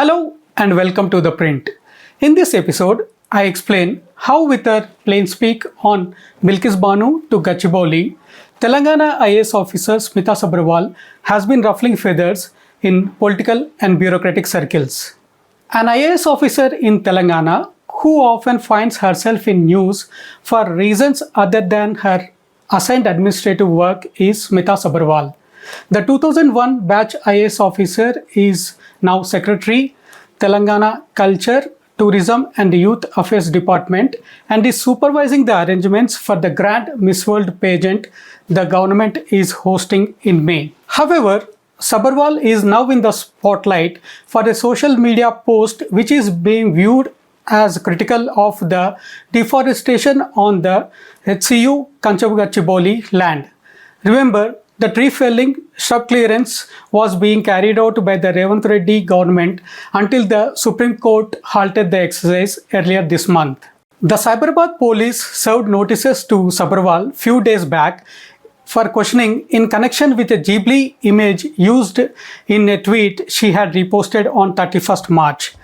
Hello and welcome to ThePrint. In this episode, I explain how with a plain speak on Bilkis Bano to Gachibowli, Telangana IAS officer Smita Sabharwal has been ruffling feathers in political and bureaucratic circles. An IAS officer in Telangana who often finds herself in news for reasons other than her assigned administrative work is Smita Sabharwal. The 2001 batch IAS officer is now Secretary, Telangana Culture, Tourism and Youth Affairs Department and is supervising the arrangements for the Grand Miss World pageant the government is hosting in May. However, Sabharwal is now in the spotlight for a social media post which is being viewed as critical of the deforestation on the HCU Kancha Gachibowli land. Remember, the tree felling shrub clearance was being carried out by the Revant Reddy government until the Supreme Court halted the exercise earlier this month. The Cyberabad police served notices to Sabharwal few days back for questioning in connection with a Ghibli image used in a tweet she had reposted on 31st March.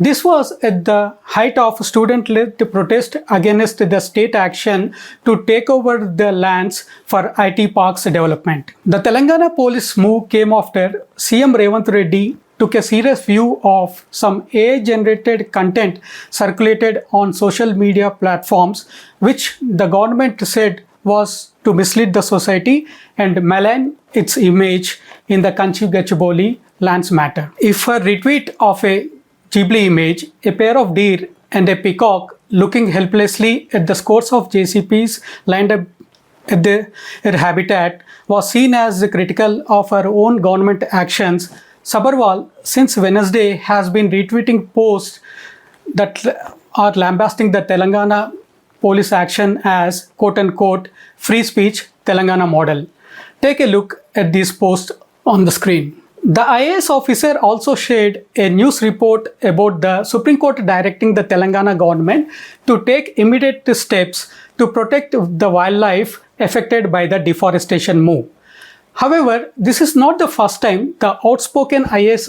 This was at the height of student-led protest against the state action to take over the lands for IT parks development. The Telangana police move came after CM Revant Reddy took a serious view of some AI-generated content circulated on social media platforms, which the government said was to mislead the society and malign its image in the Kancha Gachibowli lands matter. If a retweet of a Ghibli image, a pair of deer and a peacock looking helplessly at the scores of JCPs lined up at their habitat was seen as critical of her own government actions, Sabharwal since Wednesday has been retweeting posts that are lambasting the Telangana police action as quote-unquote free speech Telangana model. Take a look at these posts on the screen. The IAS officer also shared a news report about the Supreme Court directing the Telangana government to take immediate steps to protect the wildlife affected by the deforestation move. However, this is not the first time the outspoken IAS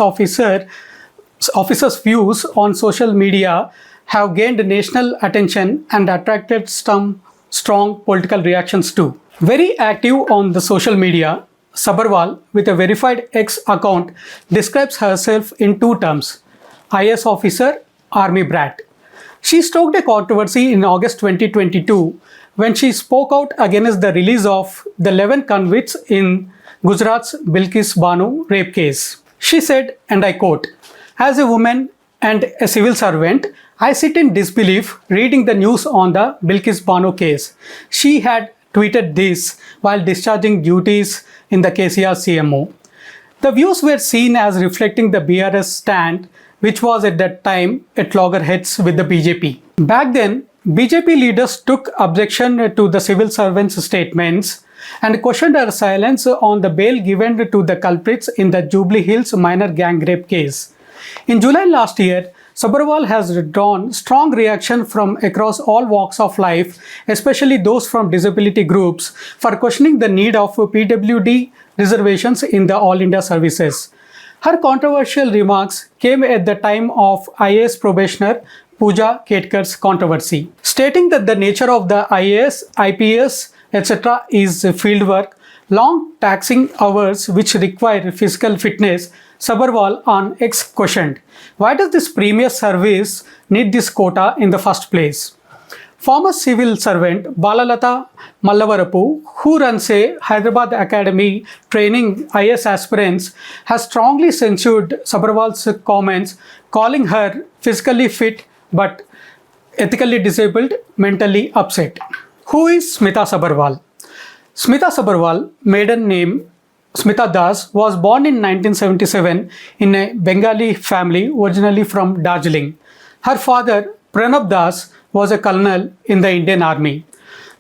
officer's views on social media have gained national attention and attracted some strong political reactions too. Very active on the social media, Sabharwal, with a verified X account, describes herself in two terms: IAS officer, army brat. She stoked a controversy in August 2022 when she spoke out against the release of the 11 convicts in Gujarat's Bilkis Bano rape case. She said, and I quote, "As a woman and a civil servant, I sit in disbelief reading the news on the Bilkis Bano case." She had tweeted this while discharging duties in the KCR CMO. The views were seen as reflecting the BRS stand, which was at that time at loggerheads with the BJP. Back then, BJP leaders took objection to the civil servant's statements and questioned her silence on the bail given to the culprits in the Jubilee Hills minor gang rape case. In July last year, Sabharwal has drawn strong reaction from across all walks of life, especially those from disability groups, for questioning the need of PWD reservations in the All India services. Her controversial remarks came at the time of IAS probationer Pooja Ketkar's controversy. Stating that the nature of the IAS, IPS, etc. is fieldwork, long taxing hours which require physical fitness, Sabharwal on X questioned, why does this premier service need this quota in the first place? Former civil servant Balalata Mallavarapu, who runs a Hyderabad Academy training IAS aspirants, has strongly censured Sabharwal's comments, calling her physically fit but ethically disabled, mentally upset. Who is Smita Sabharwal? Smita Sabharwal, maiden name Smita Das, was born in 1977 in a Bengali family originally from Darjeeling. Her father, Pranab Das, was a colonel in the Indian Army.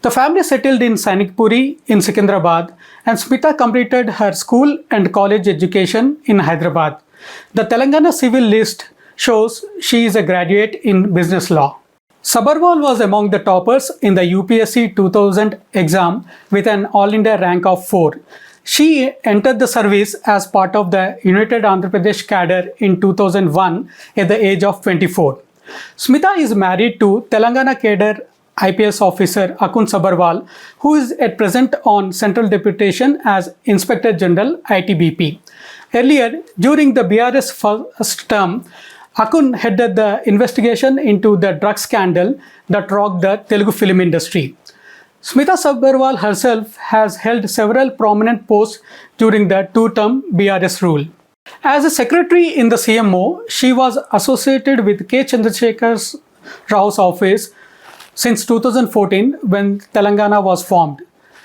The family settled in Sanikpuri in Secunderabad, and Smita completed her school and college education in Hyderabad. The Telangana civil list shows she is a graduate in business law. Sabharwal was among the toppers in the UPSC 2000 exam with an All India rank of 4. She entered the service as part of the United Andhra Pradesh cadre in 2001 at the age of 24. Smita is married to Telangana cadre IPS officer Akun Sabharwal, who is at present on central deputation as Inspector General ITBP. Earlier, during the BRS first term, Akun headed the investigation into the drug scandal that rocked the Telugu film industry. Smita Sabharwal herself has held several prominent posts during the two-term BRS rule. As a secretary in the CMO, she was associated with K. Chandrasekhar Rao's office since 2014 when Telangana was formed.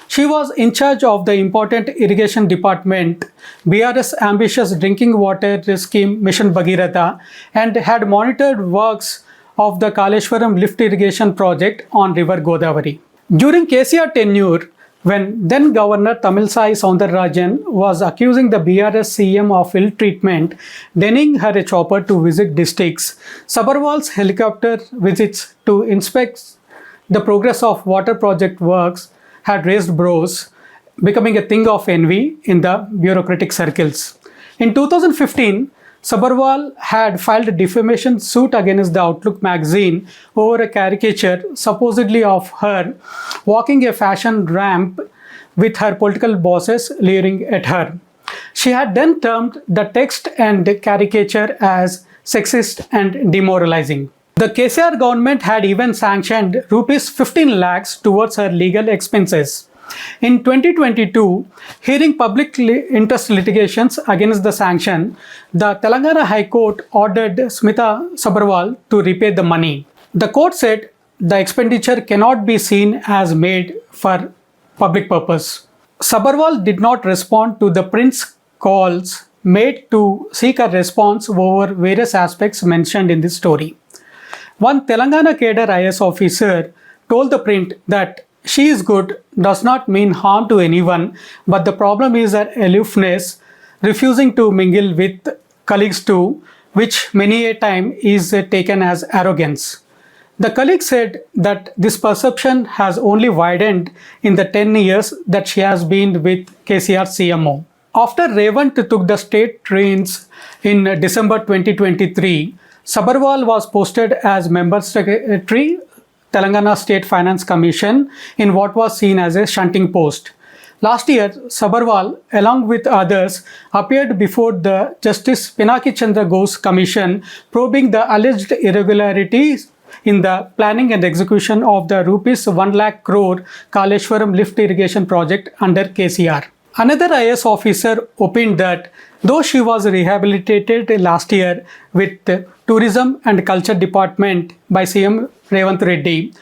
She was in charge of the important irrigation department, BRS ambitious drinking water scheme Mission Bhagiratha, and had monitored works of the Kaleshwaram Lift Irrigation Project on river Godavari. During KCR tenure, when then Governor Tamilisai Soundararajan was accusing the BRS CM of ill treatment, denying her a chopper to visit districts, Sabharwal's helicopter visits to inspect the progress of water project works had raised brows, becoming a thing of envy in the bureaucratic circles. In 2015, Sabharwal had filed a defamation suit against the Outlook magazine over a caricature supposedly of her walking a fashion ramp with her political bosses leering at her. She had then termed the text and caricature as sexist and demoralizing. The KCR government had even sanctioned rupees 15 lakhs towards her legal expenses. In 2022, hearing public interest litigations against the sanction, the Telangana High Court ordered Smita Sabharwal to repay the money. The court said the expenditure cannot be seen as made for public purpose. Sabharwal did not respond to the print's calls made to seek a response over various aspects mentioned in this story. One Telangana cadre IAS officer told the print that she is good does not mean harm to anyone, but the problem is her aloofness, refusing to mingle with colleagues too, which many a time is taken as arrogance. The colleague said that this perception has only widened in the 10 years that she has been with KCR CMO. After Revant took the state reins in December 2023, Sabharwal was posted as Member Secretary, Telangana State Finance Commission, in what was seen as a shunting post. Last year, Sabharwal, along with others, appeared before the Justice Pinaki Chandra Ghosh Commission, probing the alleged irregularities in the planning and execution of the rupees 1 lakh crore Kaleshwaram Lift Irrigation Project under KCR. Another IAS officer opined that though she was rehabilitated last year with Tourism and Culture Department by CM Revant Reddy,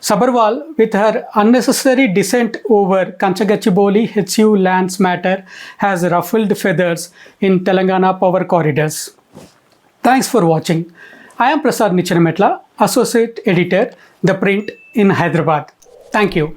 Sabharwal, with her unnecessary dissent over Kancha Gachibowli HU lands matter, has ruffled feathers in Telangana power corridors. Thanks for watching. I am Prasad Nichenametla, Associate Editor, ThePrint in Hyderabad. Thank you.